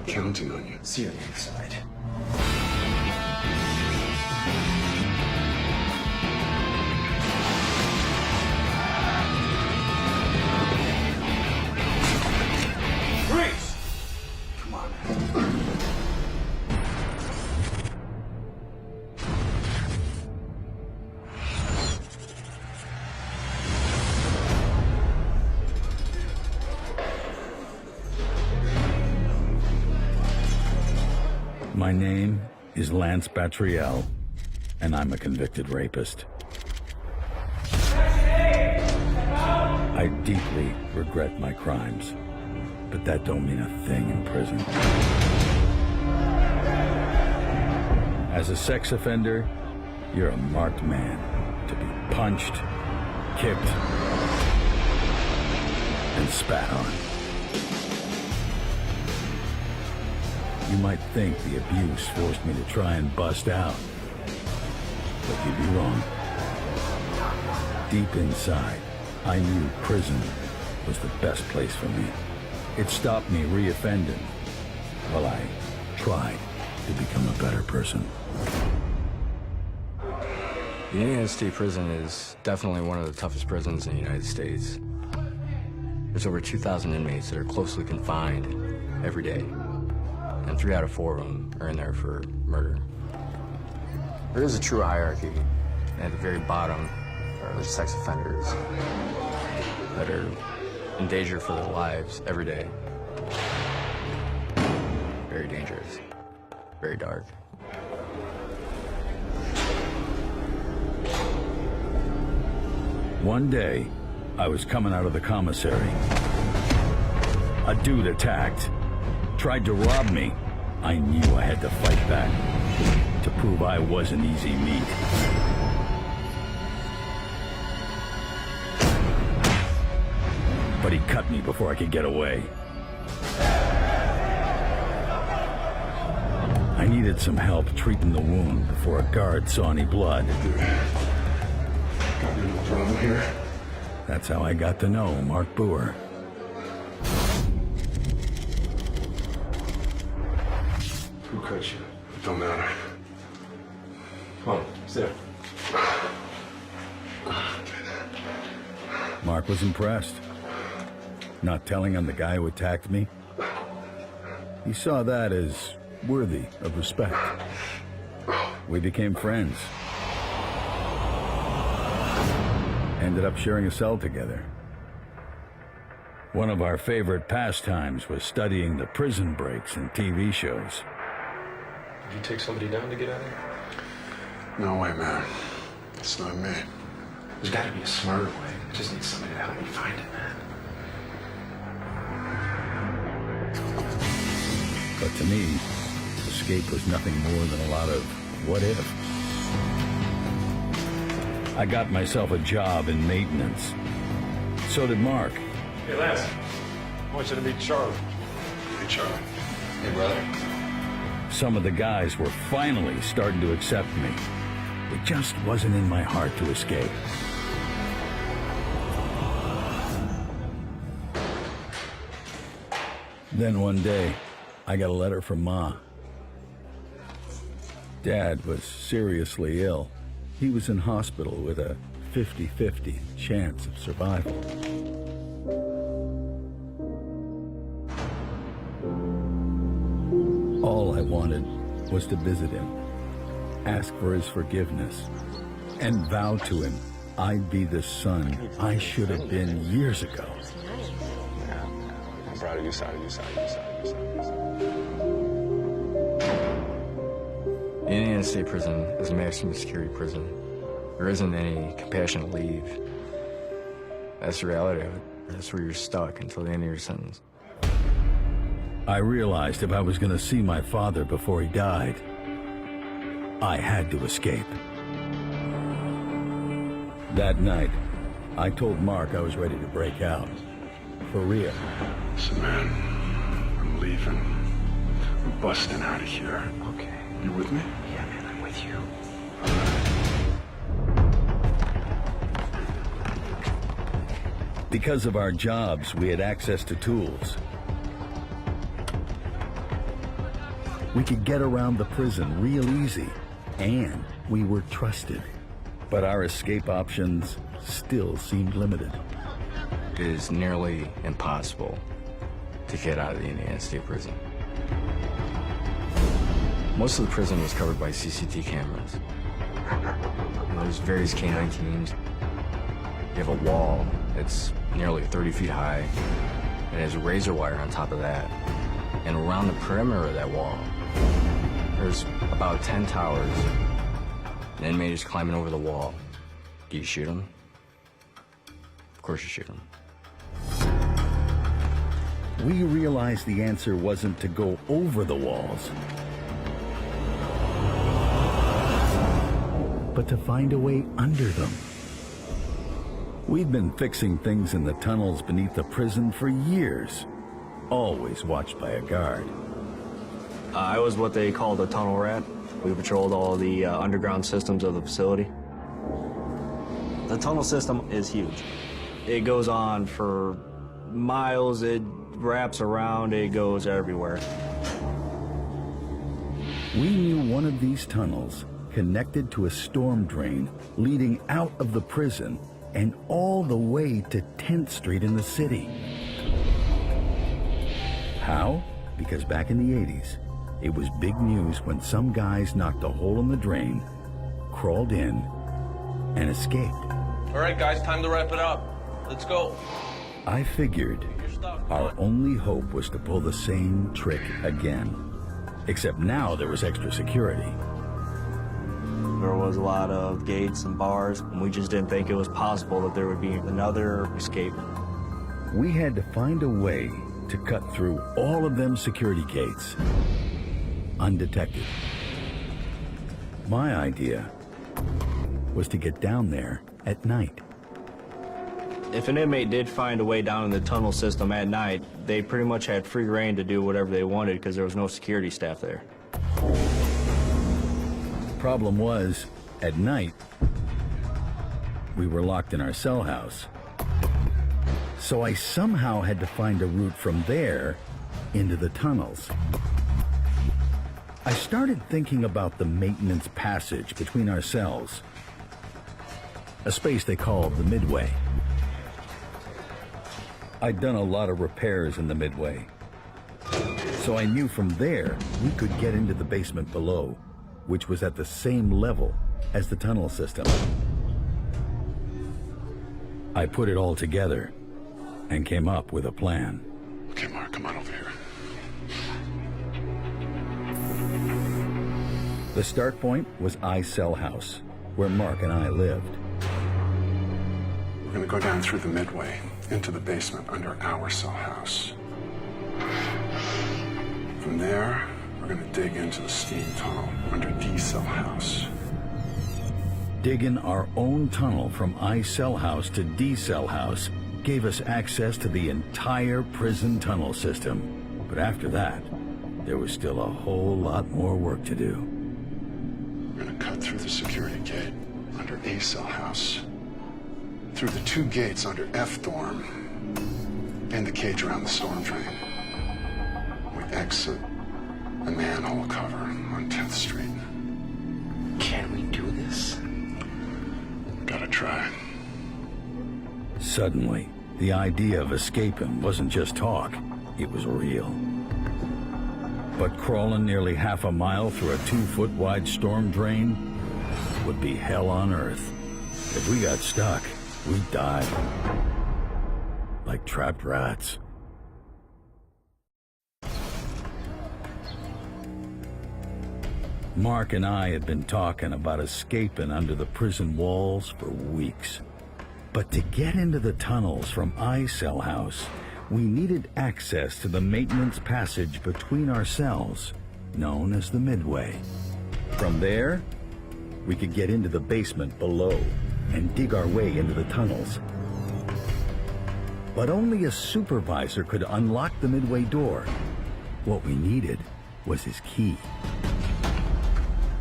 counting on you. See you on the other side. Come on, man. My name is Lance Btryal, and I'm a convicted rapist. I deeply regret my crimes, but that don't mean a thing in prison. As a sex offender, you're a marked man to be punched, kicked, and spat on. You might think the abuse forced me to try and bust out, but you'd be wrong. Deep inside, I knew prison was the best place for me. It stopped me reoffending while I tried to become a better person. The Indiana State Prison is definitely one of the toughest prisons in the United States. There's over 2,000 inmates that are closely confined every day, and 3 out of 4 of them are in there for murder. There is a true hierarchy, and at the very bottom are the sex offenders that are in danger for their lives every day. Very dangerous, very dark. One day, I was coming out of the commissary. A dude attacked, tried to rob me. I knew I had to fight back to prove I wasn't easy meat. But he cut me before I could get away. I needed some help treating the wound before a guard saw any blood. Got no problem here. That's how I got to know Mark Boer. Who cut you? It don't matter. Come on, sit down. Mark was impressed. Not telling on the guy who attacked me. He saw that as worthy of respect. We became friends. Ended up sharing a cell together. One of our favorite pastimes was studying the prison breaks in TV shows. Did you take somebody down to get out of here? No way, man. It's not me. There's got to be a smarter way. I just need somebody to help me find it, man. But to me, escape was nothing more than a lot of what if. I got myself a job in maintenance. So did Mark. Hey, Lance. I want you to meet Charlie. Hey, Charlie. Hey, brother. Some of the guys were finally starting to accept me. It just wasn't in my heart to escape. Then one day, I got a letter from Ma. Dad was seriously ill. He was in hospital with a 50-50 chance of survival. All I wanted was to visit him, ask for his forgiveness, and vow to him I'd be the son I should have been years ago. Yeah, I'm proud of you, son. The Indiana State Prison is a maximum security prison. There isn't any compassionate leave. That's the reality of it. That's where you're stuck until the end of your sentence. I realized if I was going to see my father before he died, I had to escape. That night, I told Mark I was ready to break out. For real. Listen, man. I'm leaving. I'm busting out of here. Okay. You with me? Yeah, man, I'm with you. Because of our jobs, we had access to tools. We could get around the prison real easy, and we were trusted. But our escape options still seemed limited. It is nearly impossible to get out of the Indiana State Prison. Most of the prison was covered by CCTV cameras. There's various canine teams. You have a wall that's nearly 30 feet high, and there's razor wire on top of that. And around the perimeter of that wall, there's about 10 towers. An inmate is climbing over the wall. Do you shoot him? Of course you shoot him. We realized the answer wasn't to go over the walls, but to find a way under them. We'd been fixing things in the tunnels beneath the prison for years, always watched by a guard. I was what they called a tunnel rat. We patrolled all the underground systems of the facility. The tunnel system is huge. It goes on for miles, it wraps around, it goes everywhere. We knew one of these tunnels connected to a storm drain leading out of the prison and all the way to 10th Street in the city. How? Because back in the 80s, it was big news when some guys knocked a hole in the drain, crawled in, and escaped. All right, guys, time to wrap it up. Let's go. I figured our only hope was to pull the same trick again. Except now there was extra security. There was a lot of gates and bars, and we just didn't think it was possible that there would be another escape. We had to find a way to cut through all of them security gates, undetected. My idea was to get down there at night. If an inmate did find a way down in the tunnel system at night, they pretty much had free reign to do whatever they wanted because there was no security staff there. Problem was, at night, we were locked in our cell house. So I somehow had to find a route from there into the tunnels. I started thinking about the maintenance passage between our cells, a space they called the midway. I'd done a lot of repairs in the midway, so I knew from there we could get into the basement below, which was at the same level as the tunnel system. I put it all together and came up with a plan. Okay, Mark, come on over here. The start point was cell house, where Mark and I lived. We're gonna go down through the midway into the basement under our cell house. From there, we're gonna dig into the steam tunnel under D cell house. Digging our own tunnel from cell house to D cell house gave us access to the entire prison tunnel system. But after that, there was still a whole lot more work to do. We're gonna cut through the security gate under A cell house, through the 2 gates under F dorm, and the cage around the storm drain. We exit the manhole cover on 10th Street. Can we do this? Gotta try. Suddenly, the idea of escaping wasn't just talk, it was real. But crawling nearly half a mile through a 2-foot wide storm drain would be hell on earth. If we got stuck, we'd die. Like trapped rats. Mark and I had been talking about escaping under the prison walls for weeks. But to get into the tunnels from cell house, we needed access to the maintenance passage between our cells, known as the midway. From there, we could get into the basement below and dig our way into the tunnels. But only a supervisor could unlock the midway door. What we needed was his key.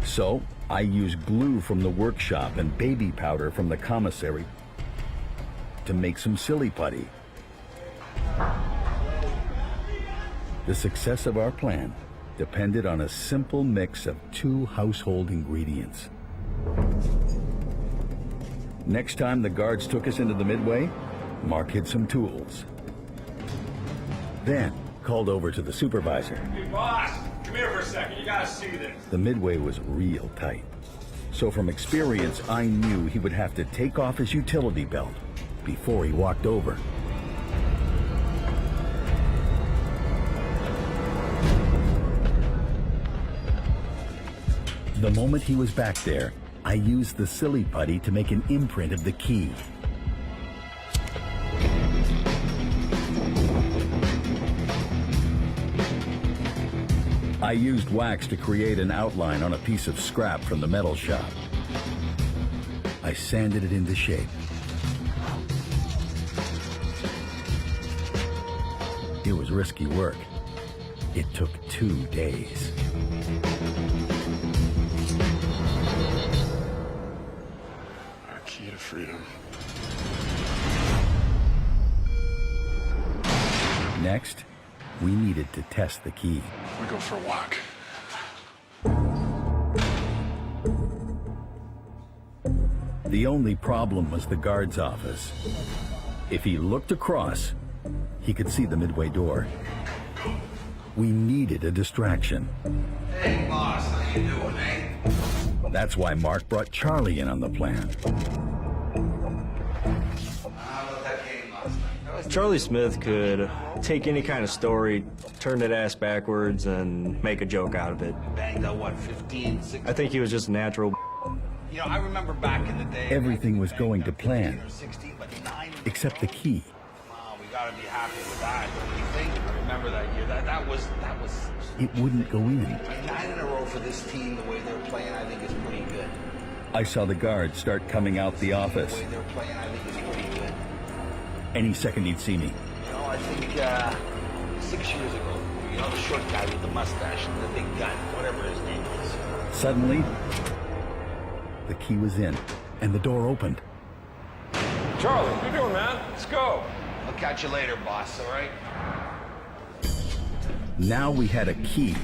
So I used glue from the workshop and baby powder from the commissary to make some silly putty. The success of our plan depended on a simple mix of 2 household ingredients. Next time the guards took us into the midway, Mark hid some tools. Then called over to the supervisor. Hey, boss, come here for a second. You gotta see this. The midway was real tight. So from experience, I knew he would have to take off his utility belt before he walked over. The moment he was back there, I used the silly putty to make an imprint of the key. I used wax to create an outline on a piece of scrap from the metal shop. I sanded it into shape. It was risky work. It took 2 days. Our key to freedom. Next, we needed to test the key. We go for a walk. The only problem was the guard's office. If he looked across, he could see the midway door. We needed a distraction. Hey, boss, how you doing, eh? That's why Mark brought Charlie in on the plan. How about that game last night? Charlie Smith could take any kind of story, turn it ass backwards, and make a joke out of it. Banged out, what, 15, 16? I think he was just natural. You know, I remember back in the day... Everything was going to plan, 15 or 16, but 9... except the key. Wow, we gotta be happy with that, don't you think? I remember that year. That was... It wouldn't go in. 9 in a row for this team, the way they're playing, I think is pretty good. I saw the guards start coming out the office. The way they're playing, I think is pretty good. Any second he'd see me. You know, I think 6 years ago, you know, the short guy with the mustache and the big gun, whatever his name is. Suddenly, the key was in, and the door opened. Charlie, what you doing, man? Let's go. I'll catch you later, boss, all right? Now we had a key.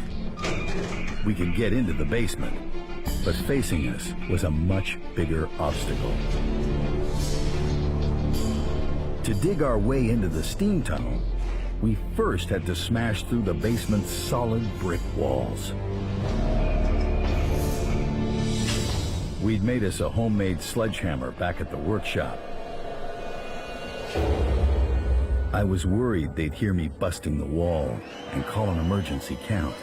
We could get into the basement, but facing us was a much bigger obstacle. To dig our way into the steam tunnel, we first had to smash through the basement's solid brick walls. We'd made us a homemade sledgehammer back at the workshop. I was worried they'd hear me busting the wall and call an emergency count.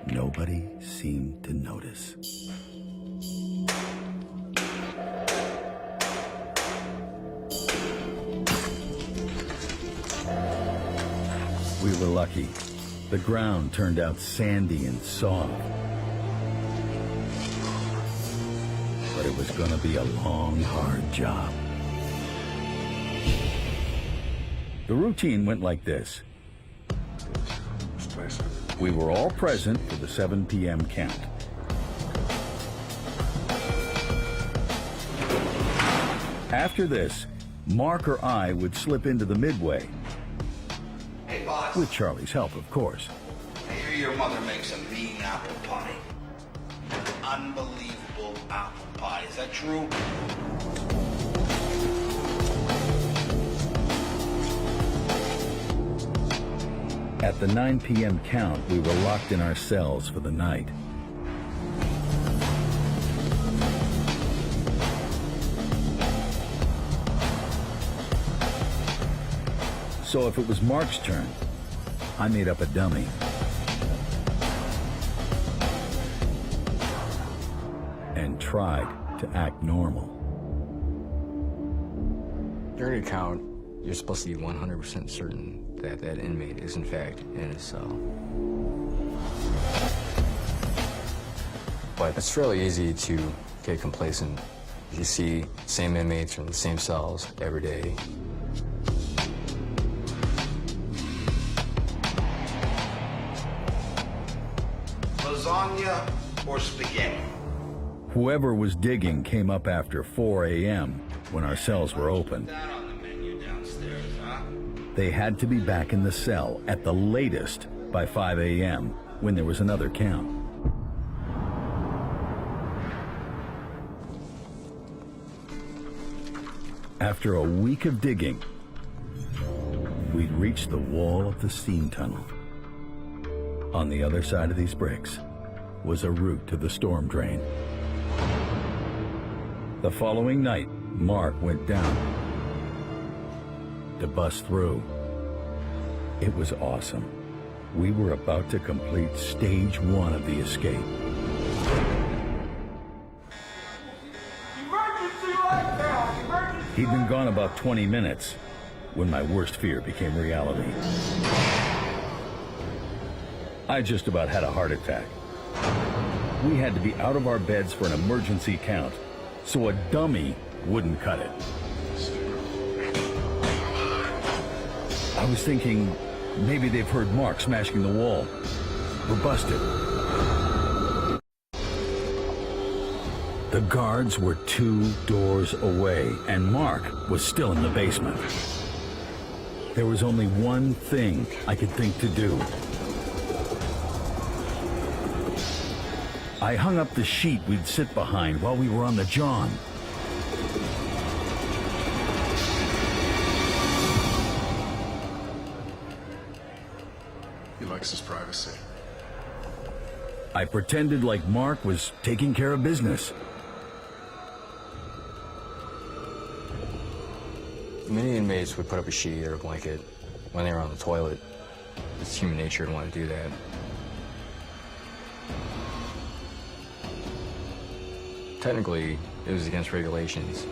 Nobody seemed to notice. We were lucky. The ground turned out sandy and soft. But it was going to be a long, hard job. The routine went like this. We were all present for the 7 p.m. count. After this, Mark or I would slip into the midway. Hey, boss. With Charlie's help, of course. I hear your mother makes a mean apple pie. Unbelievable apple pie. Is that true? At the 9 p.m. count, we were locked in our cells for the night. So if it was Mark's turn, I made up a dummy. And tried to act normal. During a count, you're supposed to be 100% certain that that inmate is in fact in his cell. But it's fairly easy to get complacent. You see same inmates from the same cells every day. Lasagna or spaghetti? Whoever was digging came up after 4 a.m. when our cells were open. That on the menu downstairs, huh? They had to be back in the cell at the latest by 5 a.m. when there was another count. After a week of digging, we'd reached the wall of the steam tunnel. On the other side of these bricks was a route to the storm drain. The following night, Mark went down to bust through. It was awesome. We were about to complete stage 1 of the escape. He'd been gone about 20 minutes when my worst fear became reality. I just about had a heart attack. We had to be out of our beds for an emergency count, so a dummy wouldn't cut it. I was thinking maybe they've heard Mark smashing the wall. We're busted. The guards were 2 doors away, and Mark was still in the basement. There was only one thing I could think to do. I hung up the sheet we'd sit behind while we were on the John. He likes his privacy. I pretended like Mark was taking care of business. Many inmates would put up a sheet or a blanket when they were on the toilet. It's human nature to want to do that. Technically, it was against regulations.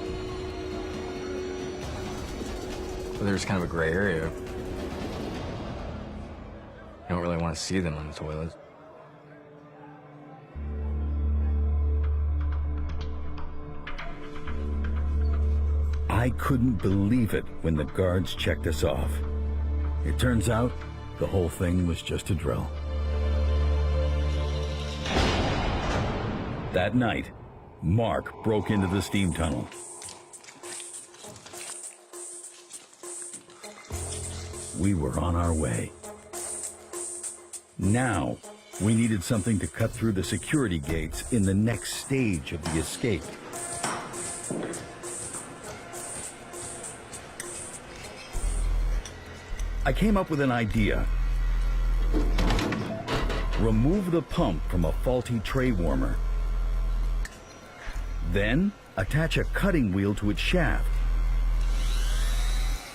But there's kind of a gray area. You don't really want to see them on the toilet. I couldn't believe it when the guards checked us off. It turns out the whole thing was just a drill. That night, Mark broke into the steam tunnel. We were on our way. Now, we needed something to cut through the security gates in the next stage of the escape. I came up with an idea. Remove the pump from a faulty tray warmer. Then, attach a cutting wheel to its shaft.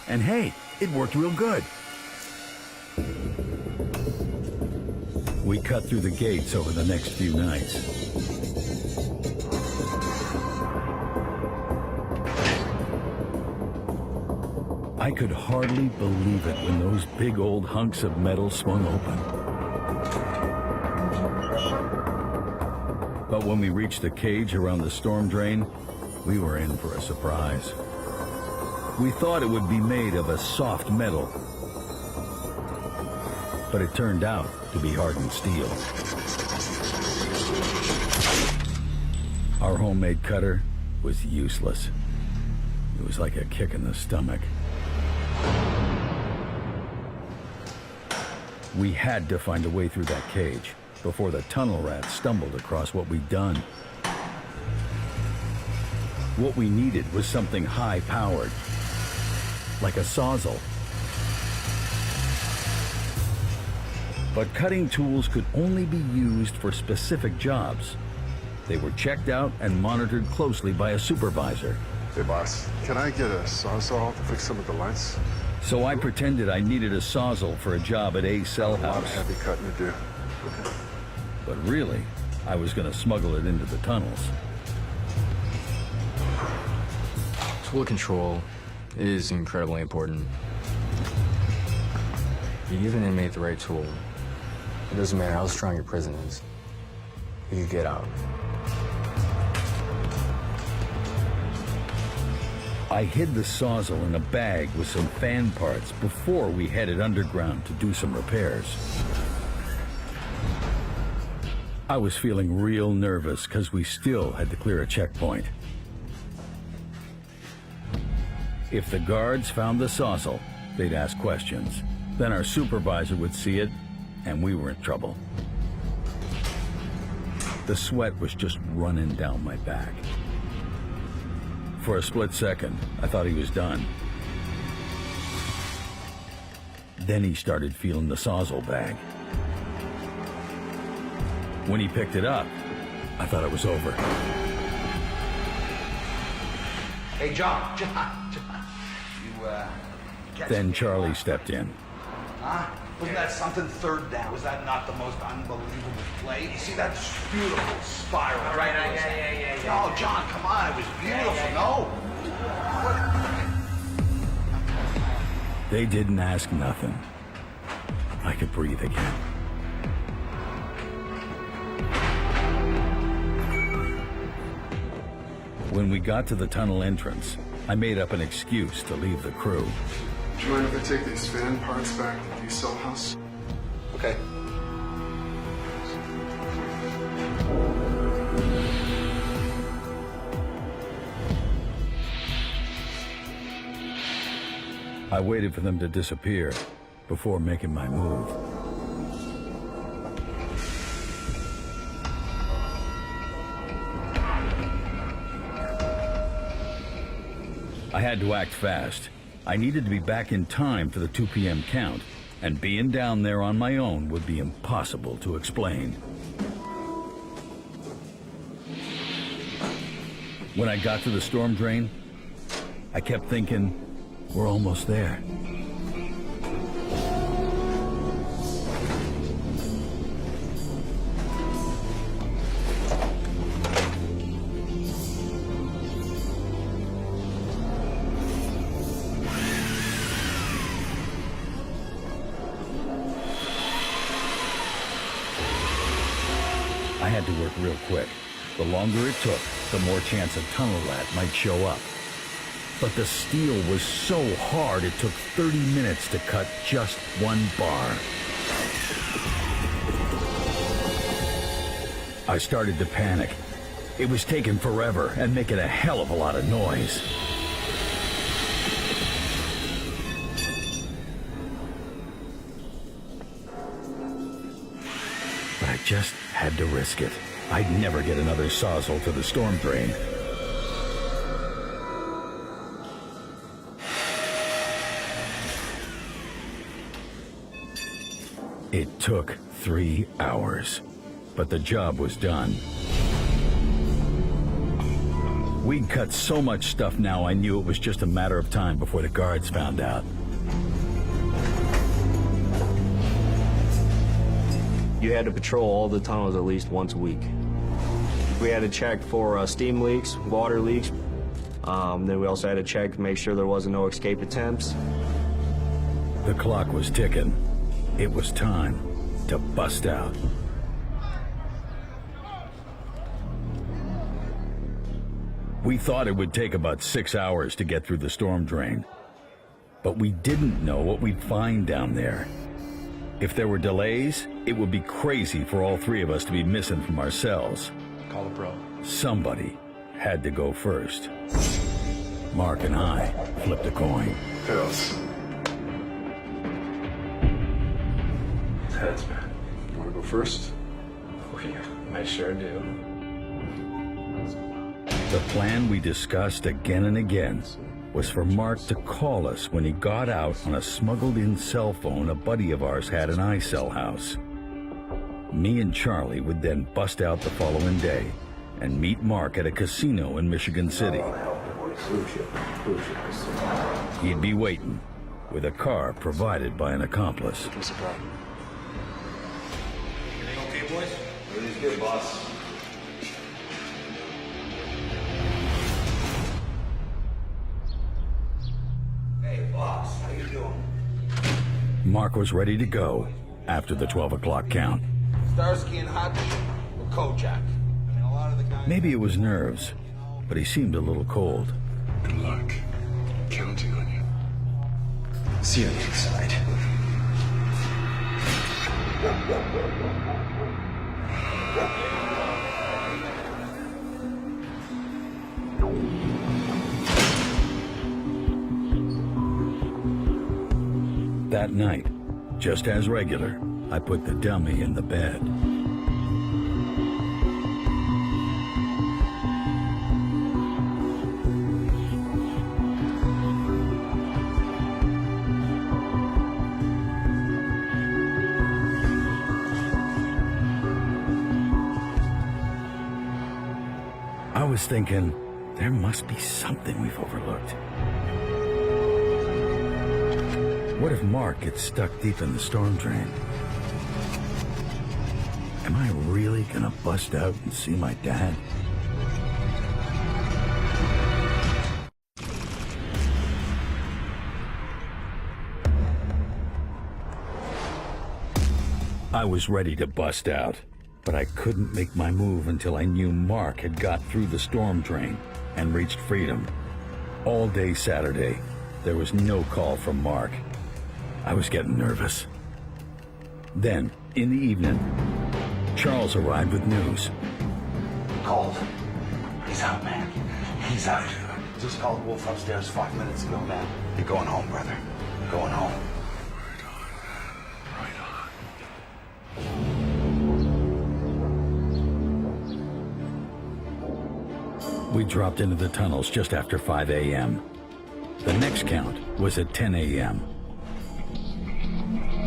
And hey, it worked real good. We cut through the gates over the next few nights. I could hardly believe it when those big old hunks of metal swung open. But when we reached the cage around the storm drain, we were in for a surprise. We thought it would be made of a soft metal, but it turned out to be hardened steel. Our homemade cutter was useless. It was like a kick in the stomach. We had to find a way through that cage before the tunnel rats stumbled across what we'd done. What we needed was something high-powered, like a sawzall. But cutting tools could only be used for specific jobs. They were checked out and monitored closely by a supervisor. Hey, boss, can I get a sawzall to fix some of the lights? So I pretended I needed a sawzall for a job at a cell A lot of house. heavy cutting to do. But really, I was going to smuggle it into the tunnels. Tool control is incredibly important. If you give an inmate the right tool, it doesn't matter how strong your prison is, you can get out. I hid the sawzall in a bag with some fan parts before we headed underground to do some repairs. I was feeling real nervous because we still had to clear a checkpoint. If the guards found the sawzall, They'd ask questions. Then our supervisor would see it, and we were in trouble. The sweat was just running down my back. For a split second, I thought he was done. Then he started feeling the Sawzall bag. When he picked it up, I thought it was over. Hey, John. You, Then Charlie stepped in. Huh? Wasn't that something? Third down. Was that not the most unbelievable play? You see that beautiful spiral? All right, yeah. Oh, John, come on. It was beautiful. No. They didn't ask nothing. I could breathe again. When we got to the tunnel entrance, I made up an excuse to leave the crew. Do you mind if I take these fan parts back to the cell house? Okay. I waited for them to disappear before making my move. I had to act fast. I needed to be back in time for the 2 p.m. count, and being down there on my own would be impossible to explain. When I got to the storm drain, I kept thinking, we're almost there. I had to work real quick. The longer it took, the more chance a tunnel rat might show up. But the steel was so hard it took 30 minutes to cut just one bar. I started to panic. It was taking forever and making a hell of a lot of noise. But I just had to risk it. I'd never get another Sawzall to the storm drain. It took 3 hours, but the job was done. We'd cut so much stuff now I knew it was just a matter of time before the guards found out. You had to patrol all the tunnels at least once a week. We had to check for steam leaks, water leaks. Then we also had to check to make sure there wasn't no escape attempts. The clock was ticking. It was time to bust out. We thought it would take about 6 hours to get through the storm drain. But we didn't know what we'd find down there. If there were delays, it would be crazy for all three of us to be missing from our cells. Call the bro. Somebody had to go first. Mark and I flipped a coin. Heads. Heads, man. You want to go first? Oh, yeah. I sure do. The plan we discussed again and again was for Mark to call us when he got out on a smuggled-in cell phone a buddy of ours had in iCell House. Me and Charlie would then bust out the following day and meet Mark at a casino in Michigan City. He'd be waiting with a car provided by an accomplice. Everything okay, boys? Everything's good, boss. Hey, boss, how you doing? Mark was ready to go after the 12 o'clock count. Starsky and Hutch or Kojak? I mean, a lot of the guys... Maybe it was nerves, but he seemed a little cold. Good luck. Counting on you. See you on the inside. That night, just as regular, I put the dummy in the bed. I was thinking, there must be something we've overlooked. What if Mark gets stuck deep in the storm drain? Am I really gonna bust out and see my dad? I was ready to bust out, but I couldn't make my move until I knew Mark had got through the storm drain and reached freedom. All day Saturday, there was no call from Mark. I was getting nervous. Then, in the evening, Charles arrived with news. Cold. He's out, man. He's out. Just called Wolf upstairs 5 minutes ago, man. You're going home, brother. Going home. Right on. We dropped into the tunnels just after 5 a.m. The next count was at 10 a.m.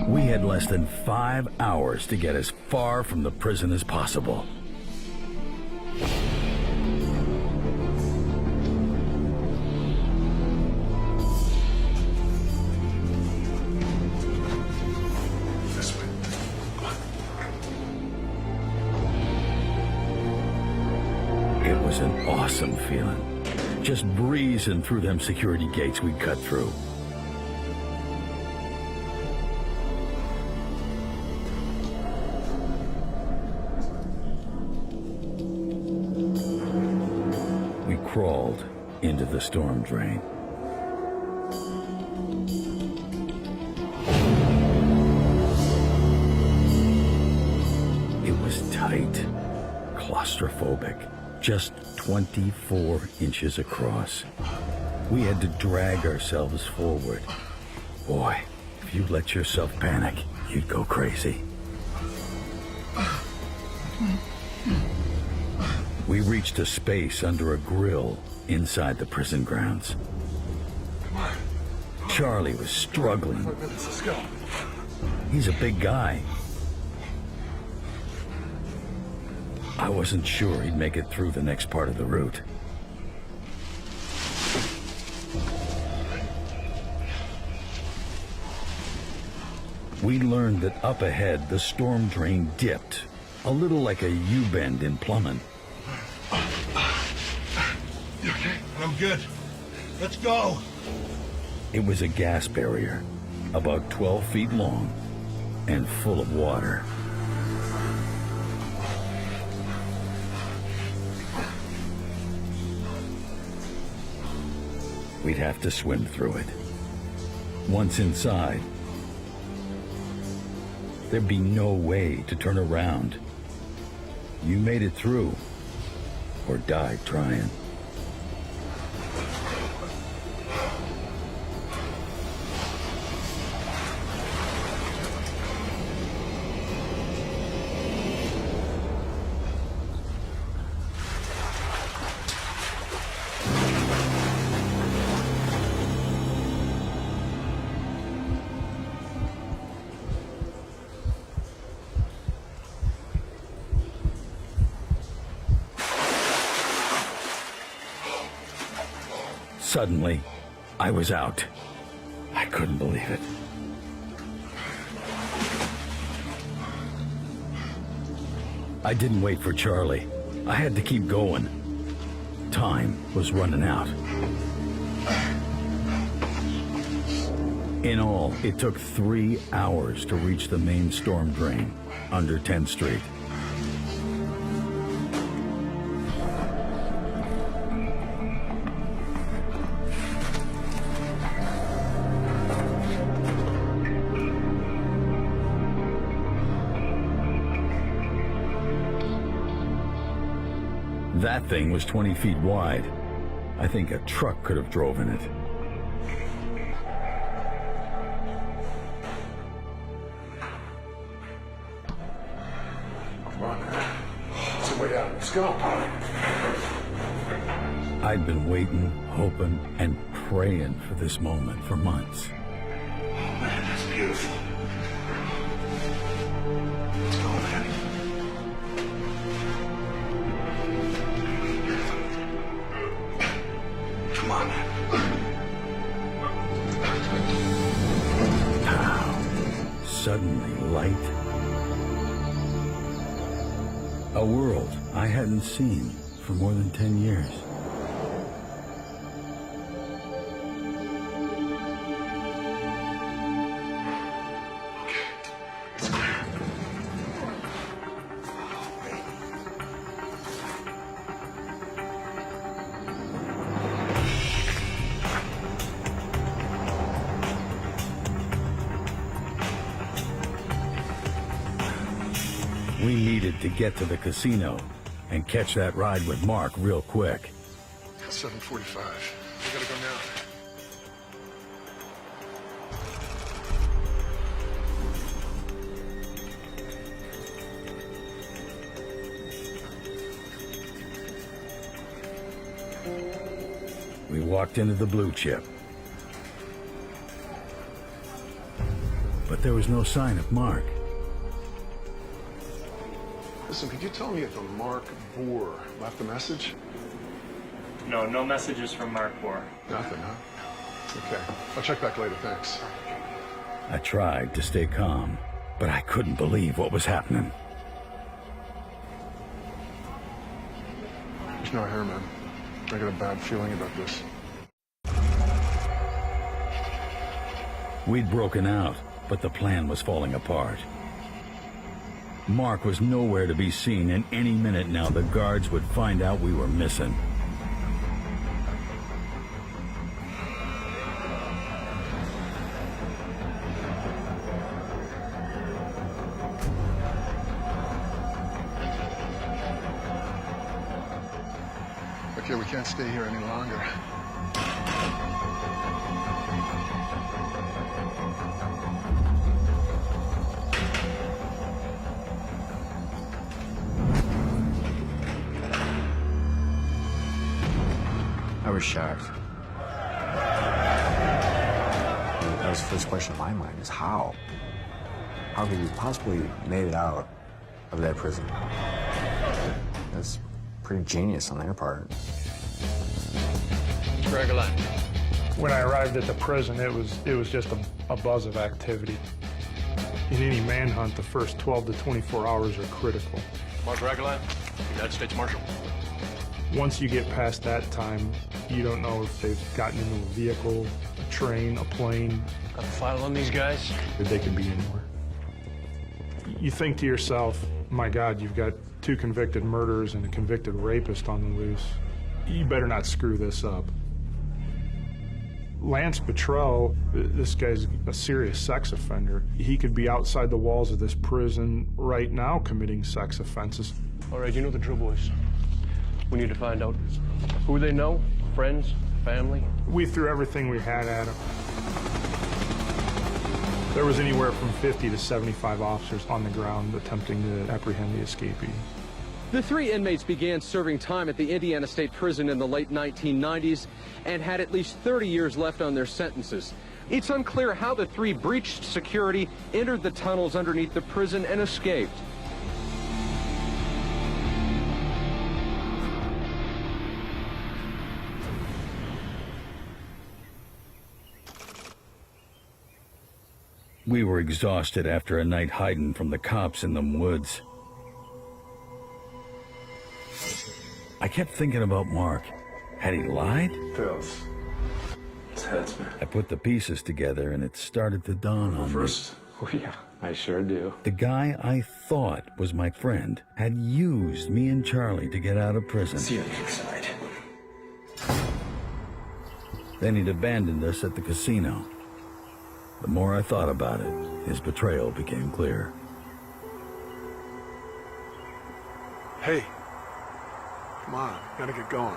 We had less than 5 hours to get as far from the prison as possible. This way. Come on. It was an awesome feeling, just breezing through them security gates we'd cut through. We crawled into the storm drain. It was tight, claustrophobic, just 24 inches across. We had to drag ourselves forward. Boy, if you let yourself panic, you'd go crazy. We reached a space under a grill inside the prison grounds. Charlie was struggling. Let's go. He's a big guy. I wasn't sure he'd make it through the next part of the route. We learned that up ahead, the storm drain dipped, a little like a U-bend in plumbing. You okay? I'm good. Let's go. It was a gas barrier, about 12 feet long and full of water. We'd have to swim through it. Once inside, there'd be no way to turn around. You made it through, or died trying. Suddenly, I was out. I couldn't believe it. I didn't wait for Charlie. I had to keep going. Time was running out. In all, it took 3 hours to reach the main storm drain under 10th Street. That thing was 20 feet wide. I think a truck could have drove in it. Let's go. I'd been waiting, hoping, and praying for this moment for months. Oh, man, that's beautiful. Let's go, man. Come on, man. Suddenly light. A world I hadn't seen for more than 10 years. We needed to get to the casino and catch that ride with Mark real quick. 7:45. We gotta go now. We walked into the blue chip. But there was no sign of Mark. Listen, could you tell me if the Mark Boer left a message? No messages from Mark Boer. Nothing, huh? Okay. I'll check back later, thanks. I tried to stay calm, but I couldn't believe what was happening. There's no hair, man. I got a bad feeling about this. We'd broken out, but the plan was falling apart. Mark was nowhere to be seen, and any minute now the guards would find out we were missing. Okay, we can't stay here any longer. I was shocked. That was the first question in my mind, is how? How could you possibly made it out of that prison? That's pretty genius on their part. When I arrived at the prison, it was just a buzz of activity. In any manhunt, the first 12 to 24 hours are critical. Mark Ragalan, United States Marshal. Once you get past that time, you don't know if they've gotten into a vehicle, a train, a plane. Got a file on these guys? They could be anywhere. You think to yourself, my God, you've got 2 convicted murderers and a convicted rapist on the loose. You better not screw this up. Lance Bottrell, this guy's a serious sex offender. He could be outside the walls of this prison right now committing sex offenses. All right, you know the drill, boys. We need to find out who they know, friends, family. We threw everything we had at him. There was anywhere from 50 to 75 officers on the ground attempting to apprehend the escapee. The 3 inmates began serving time at the Indiana State Prison in the late 1990s and had at least 30 years left on their sentences. It's unclear how the 3 breached security, entered the tunnels underneath the prison, and escaped. We were exhausted after a night hiding from the cops in them woods. I kept thinking about Mark. Had he lied? Pills. It's heads, man. I put the pieces together and it started to dawn on me. Oh, yeah, I sure do. The guy I thought was my friend had used me and Charlie to get out of prison. See you on the other side. Then he'd abandoned us at the casino. The more I thought about it, his betrayal became clear. Hey. Come on, gotta get going.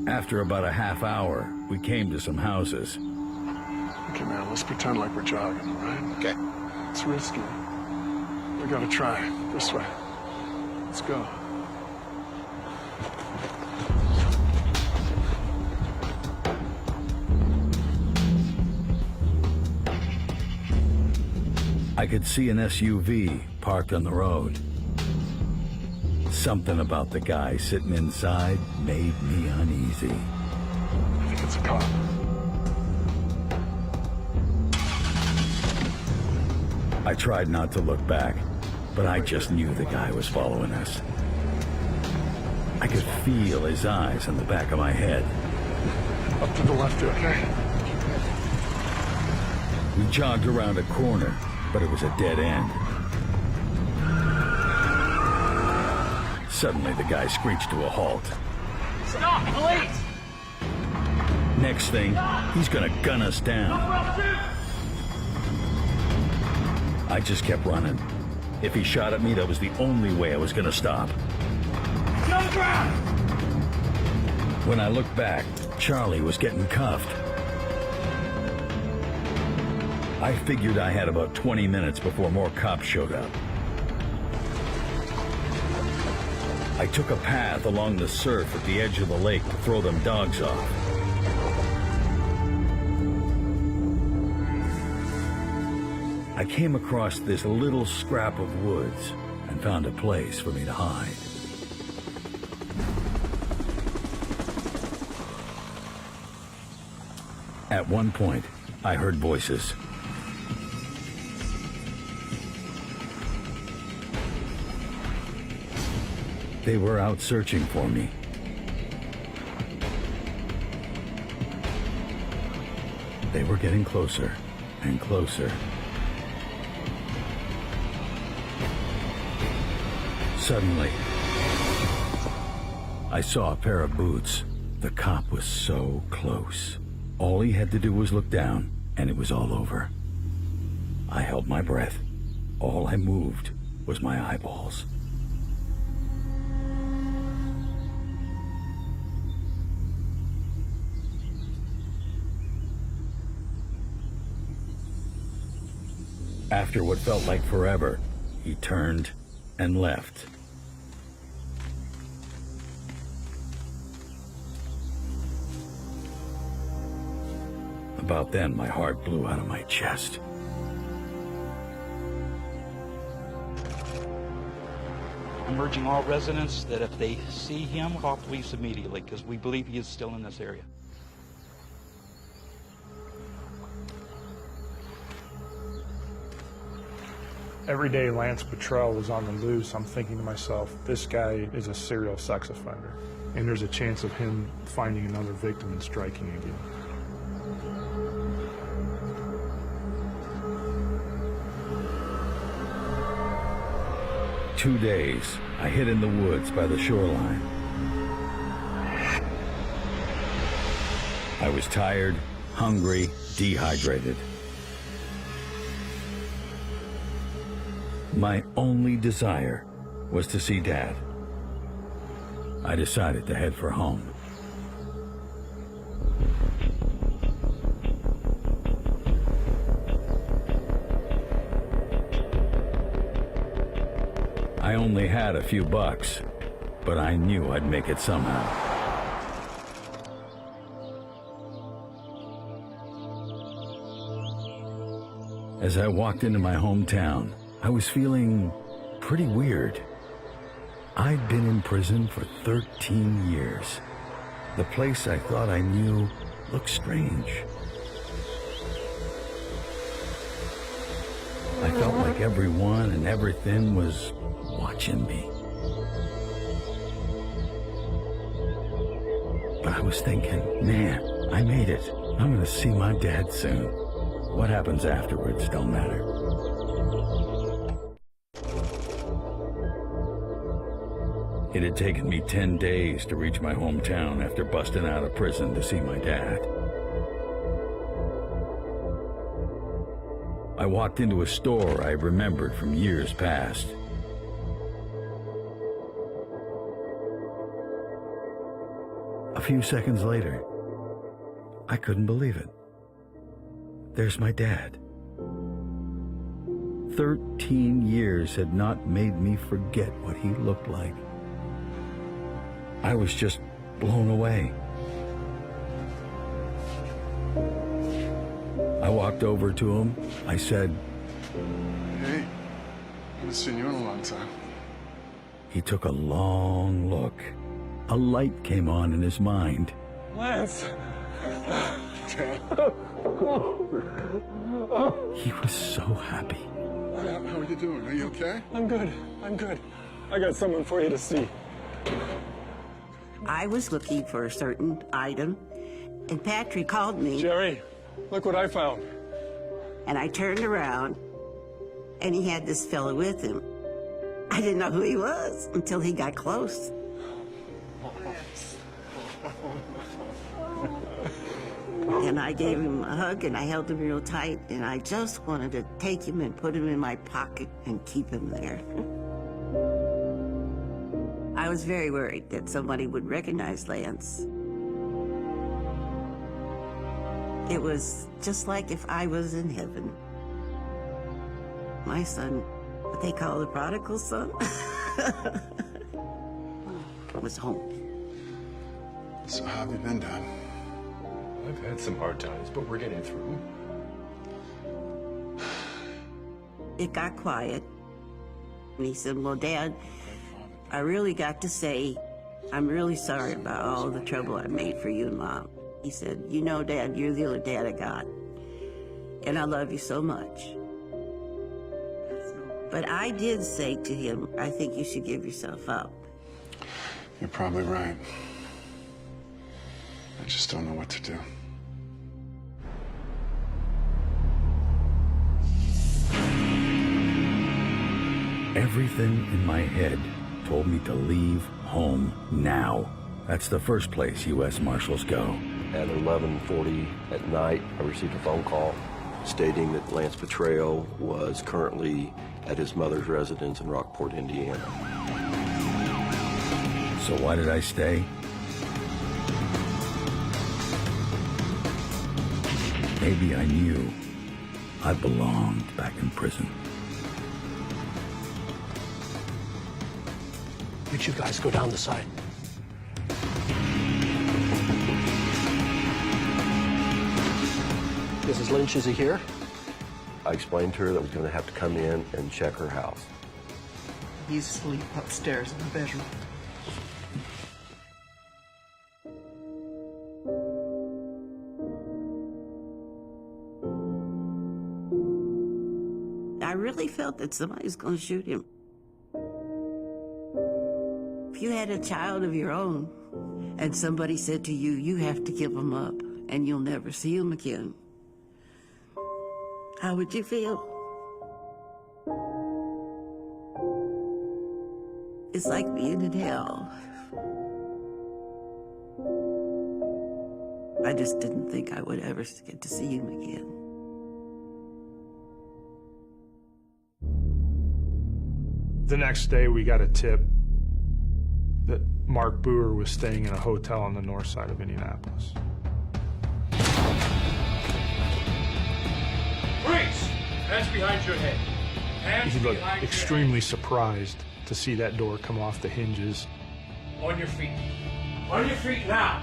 After about a half hour, we came to some houses. Okay, man, let's pretend like we're jogging, all right? Okay. It's risky. We gotta try. This way. Let's go. I could see an SUV parked on the road. Something about the guy sitting inside made me uneasy. I think it's a cop. I tried not to look back, but I just knew the guy was following us. I could feel his eyes on the back of my head. Up to the left, okay? We jogged around a corner, but it was a dead end. Suddenly, the guy screeched to a halt. Stop, police! Next thing, he's gonna gun us down. I just kept running. If he shot at me, that was the only way I was gonna stop. When I looked back, Charlie was getting cuffed. I figured I had about 20 minutes before more cops showed up. I took a path along the surf at the edge of the lake to throw them dogs off. I came across this little scrap of woods and found a place for me to hide. At one point, I heard voices. They were out searching for me. They were getting closer and closer. Suddenly, I saw a pair of boots. The cop was so close. All he had to do was look down, and it was all over. I held my breath. All I moved was my eyeballs. After what felt like forever, he turned and left. About then, my heart blew out of my chest. I'm urging all residents that if they see him, call police immediately, because we believe he is still in this area. Every day Lance Btryal was on the loose, I'm thinking to myself, this guy is a serial sex offender, and there's a chance of him finding another victim and striking again. 2 days, I hid in the woods by the shoreline. I was tired, hungry, dehydrated. My only desire was to see Dad. I decided to head for home. I only had a few bucks, but I knew I'd make it somehow. As I walked into my hometown, I was feeling pretty weird. I'd been in prison for 13 years. The place I thought I knew looked strange. I felt like everyone and everything was watching me. But I was thinking, man, I made it. I'm gonna see my dad soon. What happens afterwards don't matter. It had taken me 10 days to reach my hometown after busting out of prison to see my dad. I walked into a store I remembered from years past. A few seconds later, I couldn't believe it. there's my dad. 13 years had not made me forget what he looked like. I was just blown away. I walked over to him. I said, Hey, haven't seen you in a long time. He took a long look. A light came on in his mind. Lance! He was so happy. How are you doing? Are you okay? I'm good. I'm good. I got someone for you to see. I was looking for a certain item, and Patrick called me. Jerry, look what I found. And I turned around, and he had this fellow with him. I didn't know who he was until he got close. And I gave him a hug, and I held him real tight, and I just wanted to take him and put him in my pocket and keep him there. I was very worried that somebody would recognize Lance. It was just like if I was in heaven. My son, what they call the prodigal son, was home. So how have you been, Dad? I've had some hard times, but we're getting through. It got quiet. And he said, well, Dad, I really got to say, I'm really sorry about all the trouble I made for you and Mom. He said, you know, Dad, you're the only dad I got. And I love you so much. But I did say to him, I think you should give yourself up. You're probably right. I just don't know what to do. Everything in my head told me to leave home now. That's the first place U.S. Marshals go. At 11:40 at night, I received a phone call stating that Lance Btryal was currently at his mother's residence in Rockport, Indiana. So why did I stay? Maybe I knew I belonged back in prison. You two guys go down the side. Mrs. Lynch, is he here? I explained to her that I was going to have to come in and check her house. He's asleep upstairs in the bedroom. I really felt that somebody was going to shoot him. If you had a child of your own and somebody said to you, you have to give him up and you'll never see him again, how would you feel? It's like being in hell. I just didn't think I would ever get to see him again. The next day, we got a tip that Mark Boer was staying in a hotel on the north side of Indianapolis. Freeze! Hands behind your head. Hands He looked behind your extremely surprised to see that door come off the hinges. head. On your feet. On your feet now.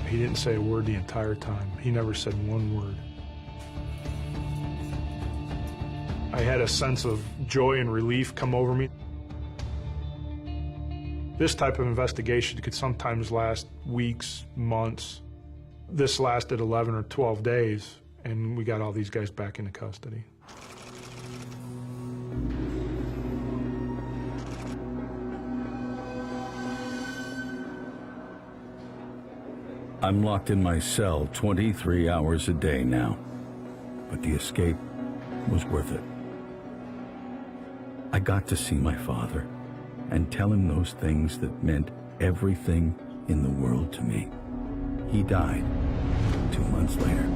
He didn't say a word the entire time. He never said one word. I had a sense of joy and relief come over me. This type of investigation could sometimes last weeks, months. This lasted 11 or 12 days, and we got all these guys back into custody. I'm locked in my cell 23 hours a day now, but the escape was worth it. I got to see my father and tell him those things that meant everything in the world to me. He died 2 months later.